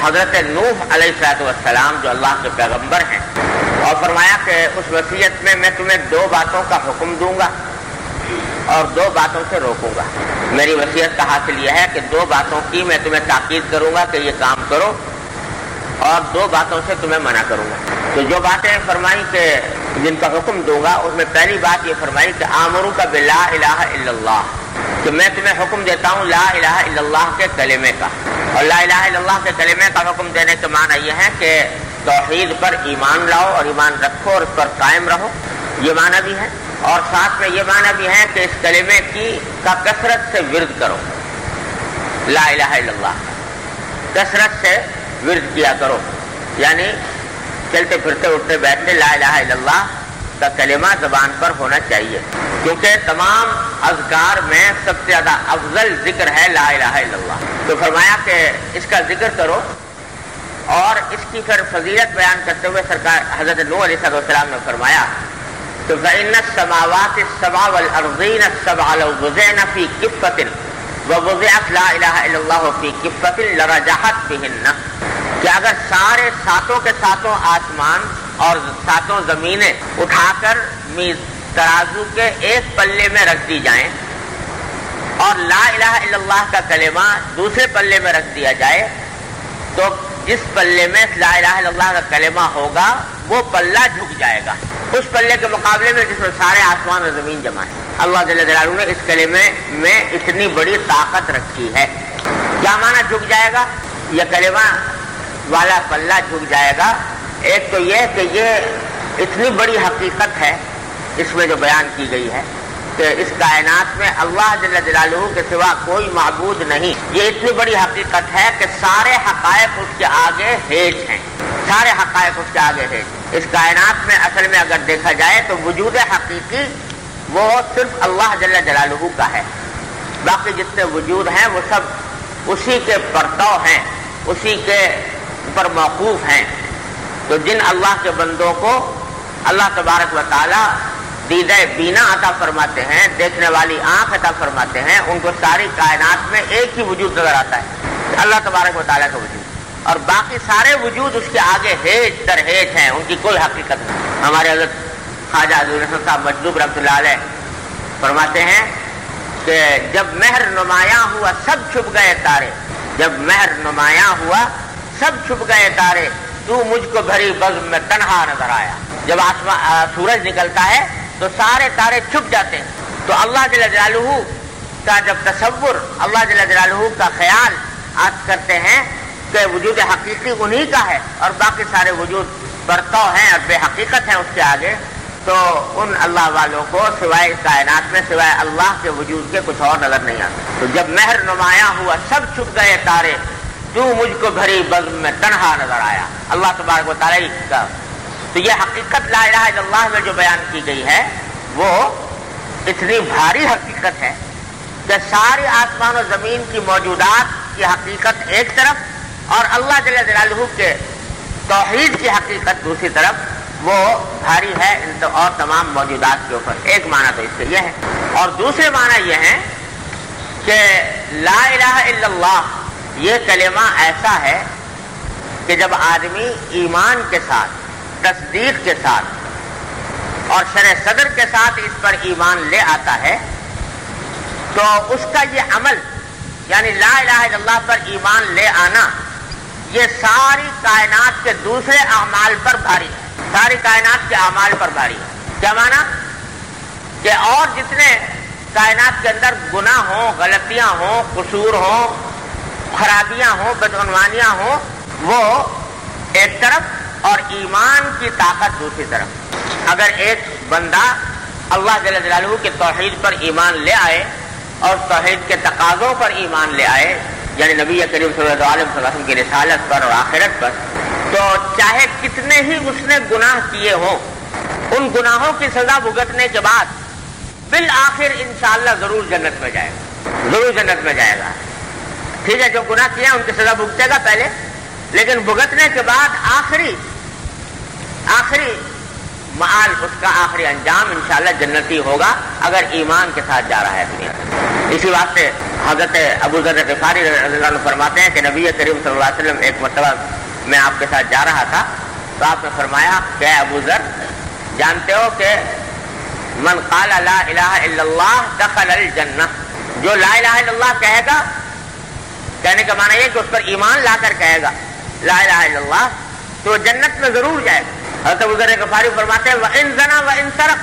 حضرت نوح علیہ السلام جو اللہ کے پیغمبر ہیں، اور فرمایا کہ اس وصیت میں تمہیں 2 باتوں کا حکم دوں گا اور 2 باتوں سے روکوں گا۔ میری وصیت کا حاصل یہ ہے کہ 2 باتوں کی میں تمہیں تاکید کروں گا کہ یہ کام کرو، اور 2 باتوں سے تمہیں منع کروں گا۔ تو جو باتیں فرمائی کہ جن کا حکم دوں گا، اس میں پہلی بات یہ فرمائی کہ آمروک بلا الہ الا اللہ، کہ میں تمہیں حکم دیتا ہوں لا الہ الا اللہ کے کلمے کا۔ اور لا الہ الا اللہ کے کلمے کا حکم دینے کے معنی یہ ہے کہ توحید پر ایمان لاؤ اور ایمان رکھو اور اس پر قائم رہو، یہ معنی بھی ہے۔ اور ساتھ میں یہ معنی بھی ہے کہ اس کلمے کا کثرت سے ورد کرو، لا الہ الا اللہ کثرت سے ورد کیا کرو، یعنی چلتے پھرتے اٹھتے بیٹھتے لا الہ الا اللہ کا کلمہ زبان پر ہونا چاہیے، کیونکہ تمام اذکار میں سب سے زیادہ افضل ذکر ہے لا الہ الا اللہ۔ تو فرمایا کہ اس کا ذکر کرو، اور اس کی پھر فضیلت بیان کرتے ہوئے سرکار حضرت نوح علیہ السلام نے فرمایا تو فَإِنَّ السَّمَاوَاتِ السَّبْعَ وَالْأَرْضِينَ السَّبْعَ لَوْ وُضِعْنَ فِي كِفَّةٍ وَوُضِعَتْ لَا إِلَٰهَ إِلَّا اللَّهُ فِي كِفَّةٍ لَرَجَحَتْ بِهِنَّ، کہ اگر سارے ساتوں کے ساتوں آسمان اور ساتوں زمینیں اٹھا کر ترازو کے ایک پلے میں رکھ دی جائیں، اور لا الہ الا اللہ کا کلمہ دوسرے پلے میں رکھ دیا جائے، تو جس پلے میں لا الہ الا اللہ کا کلمہ ہوگا وہ پلہ جھک جائے گا اس پلے کے مقابلے میں جس میں سارے آسمان اور زمین جمع ہے۔ اللہ جل جلالہ نے اس کلمے میں اتنی بڑی طاقت رکھی ہے۔ کیا معنی جھک جائے گا؟ یہ کلمہ والا پلہ جھک جائے گا۔ ایک تو یہ کہ یہ اتنی بڑی حقیقت ہے اس میں جو بیان کی گئی ہے کہ اس کائنات میں اللہ جل جلالہ کے سوا کوئی معبود نہیں، یہ اتنی بڑی حقیقت ہے کہ سارے حقائق اس کے آگے ہیج ہیں، سارے حقائق اس کے آگے ہیج۔ اس کائنات میں اصل میں اگر دیکھا جائے تو وجود حقیقی وہ صرف اللہ جل جلالہ کا ہے، باقی جتنے وجود ہیں وہ سب اسی کے پرتو ہیں، اسی کے پر موقوف ہیں۔ تو جن اللہ کے بندوں کو اللہ تبارک و تعالی دیدہ بینا عطا فرماتے ہیں، دیکھنے والی آنکھ عطا فرماتے ہیں، ان کو ساری کائنات میں ایک ہی وجود نظر آتا ہے، اللہ تبارک و تعالیٰ کا وجود، اور باقی سارے وجود اس کے آگے ہیج در ہیج ہیں، ان کی کوئی حقیقت نہیں۔ ہمارے حضرت خواجہ حضرت صاحب مجذوب رحمۃ اللہ علیہ فرماتے ہیں کہ جب مہر نمایاں ہوا سب چھپ گئے تارے، جب مہر نمایاں ہوا سب چھپ گئے تارے، تو مجھ کو بھری بزم میں تنہا نظر آیا۔ جب سورج نکلتا ہے تو سارے تارے چھپ جاتے ہیں، تو اللہ جل جلالہ کا جب تصور، اللہ جل جلالہ کا خیال آپ کرتے ہیں کہ وجود حقیقی انہی کا ہے اور باقی سارے وجود برتو ہیں اور بے حقیقت ہیں اس کے آگے، تو ان اللہ والوں کو سوائے اس کائنات میں سوائے اللہ کے وجود کے کچھ اور نظر نہیں آتا۔ تو جب مہر نمایاں ہوا سب چھپ گئے تارے، تو مجھ کو بھری بزم میں تنہا نظر آیا، اللہ تبارک و تعالی کا۔ تو یہ حقیقت لا الہ الا اللہ میں جو بیان کی گئی ہے وہ اتنی بھاری حقیقت ہے کہ ساری آسمان و زمین کی موجودات کی حقیقت ایک طرف اور اللہ جل جلالہ کے توحید کی حقیقت دوسری طرف وہ بھاری ہے اور تمام موجودات کے اوپر۔ ایک معنی تو اس سے یہ ہے، اور دوسرے معنی یہ ہے کہ لا الہ الا اللہ یہ کلمہ ایسا ہے کہ جب آدمی ایمان کے ساتھ، تصدیق کے ساتھ اور شرح صدر کے ساتھ اس پر ایمان لے آتا ہے تو اس کا یہ عمل یعنی لا الہ الا اللہ پر ایمان لے آنا یہ ساری کائنات کے دوسرے اعمال پر بھاری ہے، ساری کائنات کے اعمال پر بھاری ہے۔ کیا معنی؟ کہ اور جتنے کائنات کے اندر گناہ ہوں، غلطیاں ہوں، قصور ہوں، خرابیاں ہوں، بدعنوانیاں ہوں، وہ ایک طرف اور ایمان کی طاقت دوسری طرف۔ اگر ایک بندہ اللہ جل جلالہ کے توحید پر ایمان لے آئے اور توحید کے تقاضوں پر ایمان لے آئے، یعنی نبی کریم صلی اللہ علیہ وسلم کی رسالت پر اور آخرت پر، تو چاہے کتنے ہی اس نے گناہ کیے ہوں، ان گناہوں کی سزا بھگتنے کے بعد بالآخر انشاءاللہ ضرور جنت میں جائے گا، ضرور جنت میں جائے گا۔ ٹھیک ہے، جو گناہ کیا ان کی سزا بھگتے گا پہلے، لیکن بھگتنے کے بعد آخری معال، اس کا آخری انجام انشاءاللہ جنتی ہوگا اگر ایمان کے ساتھ جا رہا ہے دنیا۔ اسی واسطے حضرت ابو ذر غفاری رضی اللہ عنہ فرماتے ہیں کہ نبی کریم صلی اللہ علیہ وسلم ایک مرتبہ میں آپ کے ساتھ جا رہا تھا تو آپ نے فرمایا کہ اے ابو ذر، جانتے ہو کہ من قال لا الہ الا اللہ دخل الجنہ، جو لا الہ الا اللہ کہے گا، کہنے کا معنی یہ کہ اس پر ایمان لا کر کہے گا لا الہ الا اللہ، تو وہ جنت میں ضرور جائے گا۔ حضرت ابو ذر غفاری فرماتے ہیں وَإِن زَنَا وَإِن سَرَقَ،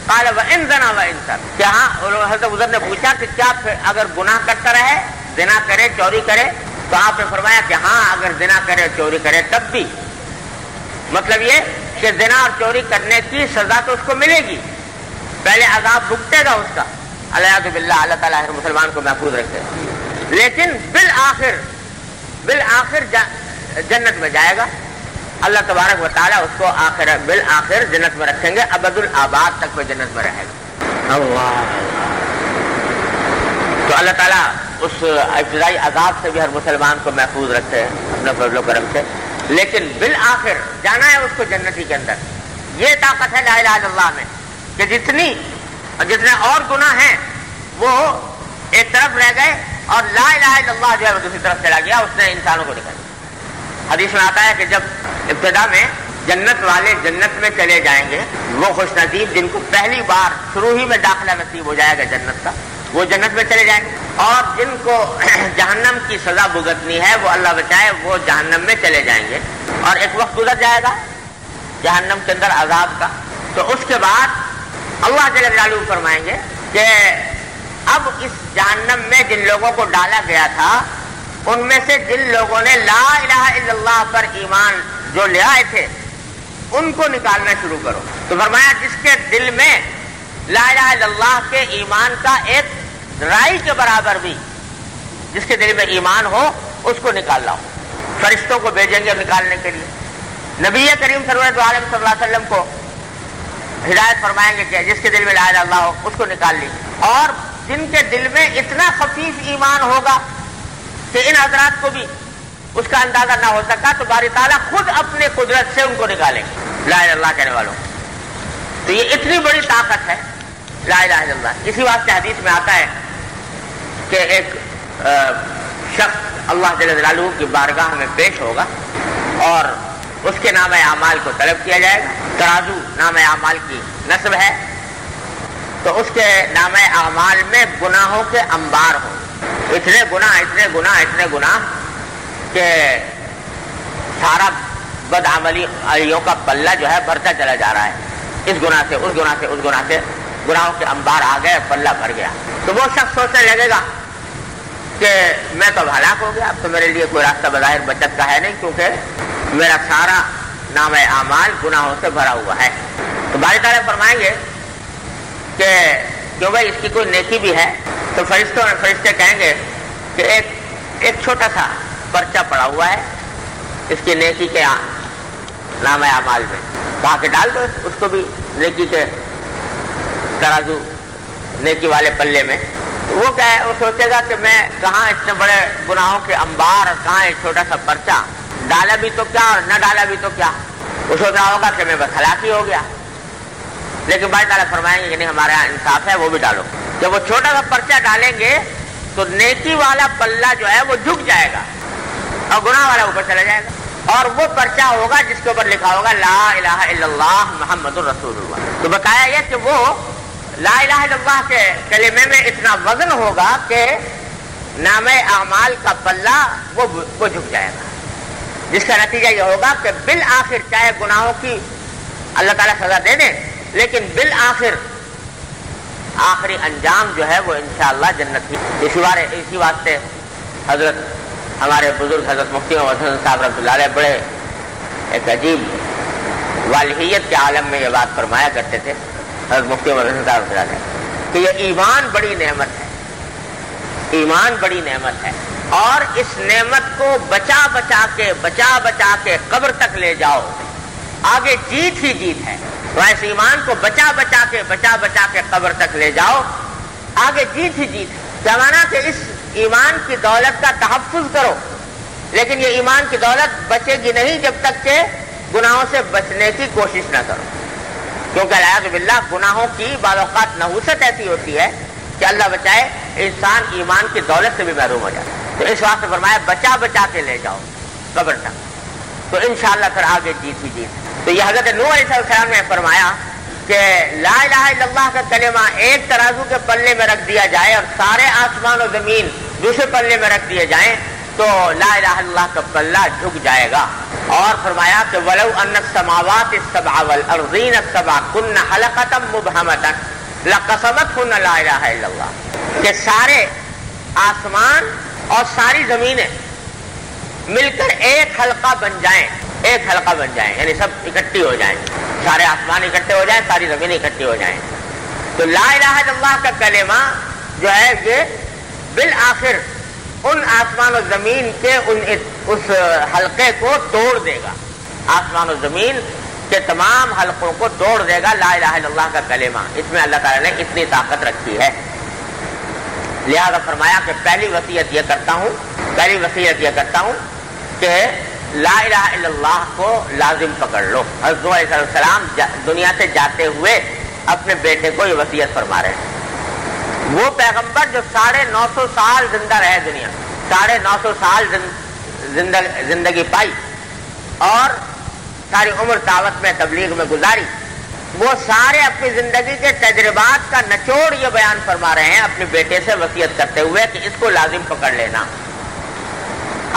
قال وَإِن زَنَا وَإِن سَرَقَ، کہ ہاں حضرت ابو ذر نے پوچھا کہ کیا اگر گناہ کرتا رہے، زنا کرے، چوری کرے، تو آپ نے فرمایا کہ ہاں اگر زنا کرے، چوری کرے تب بھی، مطلب یہ کہ زنا اور چوری کرنے کی سزا تو اس کو ملے گی، پہلے عذاب بھگتے گا اس کا، الیاذ باللہ، اللہ تعالیٰ ہر مسلمان کو محفوظ رکھے، لیکن بالآخر جنت میں جائے گا، اللہ تبارک و تعالیٰ اس کو بالآخر جنت میں رکھیں گے، ابد الآباد تک وہ جنت میں رہے گا۔ اللہ، تو اللہ تعالیٰ اس ابتدائی عذاب سے بھی ہر مسلمان کو محفوظ رکھتے ہیں اپنے فضل و کرم سے، لیکن بالآخر جانا ہے اس کو جنتی کے اندر۔ یہ طاقت ہے لا الہ الا اللہ میں کہ جتنے اور گناہ ہیں وہ ایک طرف رہ گئے اور لا الہ الا اللہ جو ہے وہ دوسری طرف چلا گیا، اس نے انسانوں کو نکال دیا۔ حدیث میں آتا ہے کہ جب ابتدا میں جنت والے جنت میں چلے جائیں گے، وہ خوش نصیب جن کو پہلی بار شروع ہی میں داخلہ نصیب ہو جائے گا جنت کا، وہ جنت میں چلے جائیں گے، اور جن کو جہنم کی سزا بھگتنی ہے وہ اللہ بچائے وہ جہنم میں چلے جائیں گے، اور ایک وقت گزر جائے گا جہنم کے اندر عذاب کا، تو اس کے بعد اللہ جل جلالہ فرمائیں گے کہ اب اس جہنم میں جن لوگوں کو ڈالا گیا تھا ان میں سے جن لوگوں نے لا الہ الا اللہ پر ایمان جو لے آئے تھے ان کو نکالنا شروع کرو۔ تو فرمایا جس کے دل میں لا الہ الا اللہ کے ایمان کا ایک رائی کے برابر بھی جس کے دل میں ایمان ہو اس کو نکال لاؤ، فرشتوں کو بھیجیں گے نکالنے کے لیے، نبی کریم سرورت عالم صلی اللہ علیہ وسلم کو ہدایت فرمائیں گے کہ جس کے دل میں لا الہ الا اللہ ہو اس کو نکال لیجیے، اور جن کے دل میں اتنا خفیف ایمان ہوگا کہ ان حضرات کو بھی اس کا اندازہ نہ ہو سکا تو باری تعالیٰ خود اپنے قدرت سے ان کو نکالیں گے لا الہ الا اللہ کہنے والوں۔ تو یہ اتنی بڑی طاقت ہے لا الہ الا اللہ۔ اسی واسطے حدیث میں آتا ہے کہ ایک شخص اللہ جل جلالہ کی بارگاہ میں پیش ہوگا اور اس کے نام اعمال کو طلب کیا جائے گا، ترازو نام اعمال کی نسب ہے، تو اس کے نام اعمال میں گناہوں کے انبار ہوں، اتنے گناہ کہ سارا بدعملیوں کا پلہ جو ہے بڑھتا چلا جا رہا ہے، اس گناہ سے گناہوں کے انبار آ گئے، پلہ بھر گیا، تو وہ شخص سوچنے لگے گا کہ میں تو ہلاک ہو گیا، اب تو میرے لیے کوئی راستہ بظاہر بچت کا ہے نہیں، کیونکہ میرا سارا نام اعمال گناہوں سے بھرا ہوا ہے۔ تو باری تعالیٰ فرمائیں گے کہ کیوں بھائی اس کی کوئی نیکی بھی ہے، تو فرشتے کہیں گے کہ ایک چھوٹا سا پرچہ پڑا ہوا ہے اس کی نیکی کے نام اعمال میں، کہا کہ ڈال دو اس کو بھی نیکی کے ترازو نیکی والے پلے میں۔ وہ کیا ہے، وہ سوچے گا کہ میں کہاں اتنے بڑے گناہوں کے انبار، کہاں ایک چھوٹا سا پرچہ، ڈالا بھی تو کیا اور نہ ڈالا بھی تو کیا، وہ سوچ رہا ہوگا کہ میں بس ہلاک ہی ہو گیا، لیکن بھائی تعالیٰ فرمائیں گے کہ نہیں ہمارے یہاں انصاف ہے، وہ بھی ڈالو۔ جب وہ چھوٹا سا پرچہ ڈالیں گے تو نیکی والا پلہ جو ہے وہ جھک جائے گا اور گناہ والا اوپر چلا جائے گا، اور وہ پرچہ ہوگا جس کے اوپر لکھا ہوگا لا الہ الا اللہ محمد الرسول اللہ۔ تو بتایا یہ کہ وہ لا الہ الا اللہ کے کلمے میں اتنا وزن ہوگا کہ نام اعمال کا پلہ وہ جھک جائے گا، جس کا نتیجہ یہ ہوگا کہ بالآخر چاہے گناہوں کی اللہ تعالیٰ سزا دے دیں، لیکن بالآخر آخری انجام جو ہے وہ انشاءاللہ جنت ہی۔ اسی واسطے حضرت ہمارے بزرگ حضرت مفتی محمد حسن صاحب رحمۃ اللہ علیہ بڑے ایک عجیب والہیت کے عالم میں یہ بات فرمایا کرتے تھے، حضرت مفتی محمد حسن صاحب رحمۃ اللہ علیہ، کہ یہ ایمان بڑی نعمت ہے، ایمان بڑی نعمت ہے، اور اس نعمت کو بچا بچا کے قبر تک لے جاؤ، آگے جیت ہی جیت ہے۔ تو اس ایمان کو بچا بچا کے قبر تک لے جاؤ، آگے جیت ہی جیت ہے۔ کیا مانا کہ اس ایمان کی دولت کا تحفظ کرو، لیکن یہ ایمان کی دولت بچے گی نہیں جب تک کہ گناہوں سے بچنے کی کوشش نہ کرو، کیونکہ الیاذ باللہ گناہوں کی بعض اوقات نحوست ایسی ہوتی ہے کہ اللہ بچائے انسان ایمان کی دولت سے بھی محروم ہو جائے. تو اس واسطے فرمایا بچا بچا کے لے جاؤ قبر تک، تو انشاءاللہ پھر آگے جیت ہی جیت. تو یہ حضرت نوح علیہ السلام نے فرمایا کہ لا الہ الا اللہ کا کلمہ ایک ترازو کے پلے میں رکھ دیا جائے اور سارے آسمان و زمین دوسرے پلے میں رکھ دیے جائیں تو لا الہ الا اللہ کا پلہ جھک جائے گا. اور فرمایا کہ وَلَوْ أَنَّ السَّمَاوَاتِ السَّبْعَ وَالْأَرْضِينَ السَّبْعَ كُنَّ حَلَقَةً مُبْهَمَةً لَقَسَمَتْهُنَّ لَا إِلَهَ إِلَّا اللَّهُ، کہ سارے آسمان اور ساری زمینیں مل کر ایک حلقہ بن جائیں، ایک حلقہ بن جائیں، یعنی سب اکٹھی ہو جائیں، سارے آسمان اکٹھے ہو جائیں، ساری زمینیں اکٹھی ہو جائیں. تو لا الہ الا اللہ کا کلمہ جو ہے یہ بالآخر ان آسمان و زمین کے اس حلقے کو توڑ دے گا، آسمان و زمین کے تمام حلقوں کو توڑ دے گا لا الہ الا اللہ کا کلمہ. اس میں اللہ تعالیٰ نے اتنی طاقت رکھی ہے. لہذا فرمایا کہ پہلی وصیت یہ کرتا ہوں کہ لا الہ الا اللہ کو لازم پکڑ لو. حضرت نوح علیہ السلام دنیا سے جاتے ہوئے اپنے بیٹے کو یہ وصیت فرما رہے ہیں. وہ پیغمبر جو 950 سال زندہ رہے دنیا، 950 سال زندگی پائی اور ساری عمر دعوت میں تبلیغ میں گزاری، وہ سارے اپنی زندگی کے تجربات کا نچوڑ یہ بیان فرما رہے ہیں اپنے بیٹے سے وصیت کرتے ہوئے کہ اس کو لازم پکڑ لینا.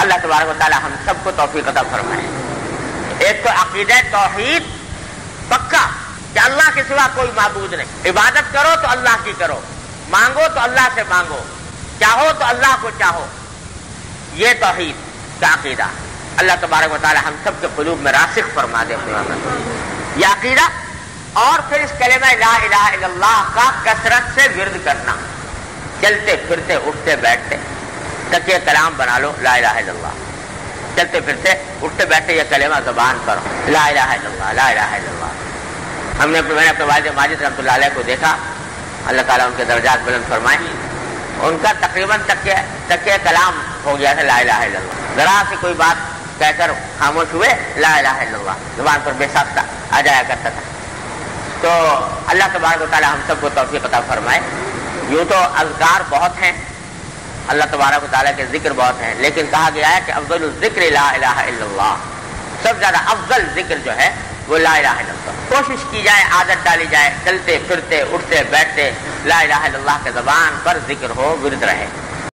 اللہ تبارک و تعالی ہم سب کو توفیق عطا فرمائے. ایک تو عقیدہ توحید پکا کہ اللہ کے سوا کوئی معبود نہیں، عبادت کرو تو اللہ کی کرو، مانگو تو اللہ سے مانگو، چاہو تو اللہ کو چاہو، یہ توحید کا عقیدہ اللہ تبارک و تعالی ہم سب کے قلوب میں راسخ فرما دے. یہ عقیدہ اور پھر اس کلمہ لا الہ الا اللہ کا کثرت سے ورد کرنا، چلتے پھرتے اٹھتے بیٹھتے تک یہ کلام بنا لو لا الہ الا اللہ. چلتے پھرتے اٹھتے بیٹھتے یہ کلمہ زبان کرو لا الہ الا اللہ لا الہ الا اللہ. میں نے اپنے والد ماجد رحمۃ اللہ علیہ کو دیکھا، اللہ تعالیٰ ان کے درجات بلند فرمائے. ان کا تقریباً تکیہ کلام ہو گیا تھا لا الہ الا اللہ. ذرا سی کوئی بات کہہ کر خاموش ہوئے لا الہ الا اللہ زبان پر بے ساختہ آ جایا کرتا تھا. تو اللہ تبارک و تعالیٰ ہم سب کو توفیق عطا فرمائے. یوں تو اذکار بہت ہیں، اللہ تبارک و تعالیٰ کے ذکر بہت ہیں، لیکن کہا گیا ہے کہ افضل الذکر لا الہ الا اللہ. سب زیادہ افضل ذکر جو ہے وہ لا الہ الا اللہ. کوشش کی جائے، عادت ڈالی جائے، چلتے پھرتے اٹھتے بیٹھتے لا الہ الا اللہ کے زبان پر ذکر ہو، ورد رہے.